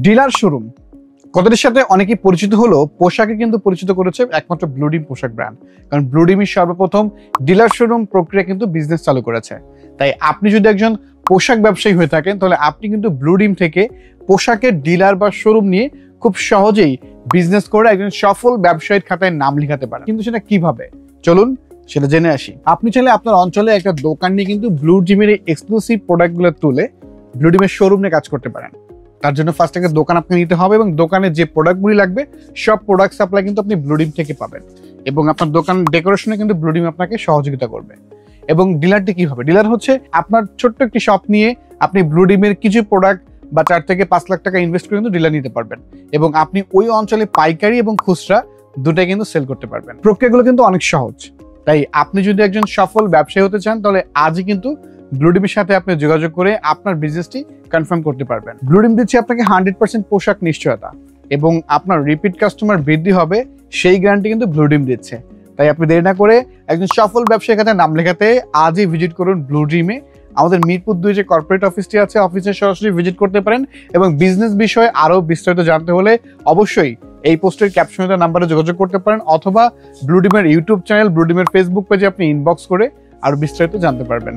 Dealer showroom কথাটির সাথে অনেকেই পরিচিত হলেও পোশাকে কিন্তু পরিচিত করেছে একমাত্র ব্লু ডিম পোশাক ব্র্যান্ড। কারণ ব্লু ডিমই সর্বপ্রথম ডিলার শোরুম প্রক্রিয়া কিন্তু বিজনেস চালু করেছে। তাই আপনি যদি একজন পোশাক ব্যবসায়ী হয়ে থাকেন তাহলে আপনি কিন্তু ব্লু ডিম থেকে পোশাকের ডিলার বা শোরুম নিয়ে খুব সহজেই বিজনেস করে একজন সফল ব্যবসায়ীর খাতায় নাম লিখাতে পারেন। কিন্তু সেটা কিভাবে, চলুন সেটা জেনে আসি। আপনি চাইলে আপনার অঞ্চলে একটা দোকান নিয়ে কিন্তু ব্লু ডিমের এক্সক্লুসিভ প্রোডাক্টগুলো তুলে ব্লু ডিমের শোরুম নিয়ে কাজ করতে পারেন। তার জন্য ফার্স্ট একটা দোকান আপনি নিতে হবে এবং দোকানে যে প্রোডাক্টগুলি লাগবে সব প্রোডাক্ট সাপ্লাই কিন্তু আপনি ব্লু ডিম থেকে পাবেন এবং আপনার দোকান ডেকোরেশনে কিন্তু ব্লু ডিম আপনাকে সহযোগিতা করবে। এবং ডিলারটি কি হবে? ডিলার হচ্ছে আপনার ছোট্ট একটি শপ নিয়ে আপনি ব্লু ডিমের কিছু প্রোডাক্ট বা 4 থেকে 5 লাখ টাকা ইনভেস্ট করে কিন্তু ডিলার নিতে পারবেন এবং আপনি ওই অঞ্চলে পাইকারি এবং খুচরা দুটাই কিন্তু সেল করতে পারবেন। প্রক্রিয়াগুলো কিন্তু অনেক সহজ। তাই আপনি যদি একজন সফল ব্যবসায়ী হতে চান তাহলে আজই কিন্তু ব্লু ডিমের সাথে আপনি যোগাযোগ করে আপনার বিজনেসটি কনফার্ম করতে পারবেন। ব্লু ডিম দিচ্ছে আপনাকে 100% পোশাক নিশ্চয়তা এবং আপনার রিপিট কাস্টমার বৃদ্ধি হবে সেই গ্যারান্টি কিন্তু ব্লু ডিম দিচ্ছে। তাই আপনি দেরি না করে একজন সফল ব্যবসায়ীর কাছে নাম লেখাতে আজই ভিজিট করুন ব্লু ডিমে। আমাদের মিরপুর 2 যে কর্পোরেট অফিসটি আছে, অফিসে সরাসরি ভিজিট করতে পারেন এবং বিজনেস বিষয়ে আরো বিস্তারিত জানতে হলে অবশ্যই এই পোস্টের ক্যাপশনে দেওয়া নাম্বারে যোগাযোগ করতে পারেন অথবা ব্লু ডিমের ইউটিউব চ্যানেল, ব্লু ডিমের ফেসবুক পেজে আপনি ইনবক্স করে আরো বিস্তারিত জানতে পারবেন।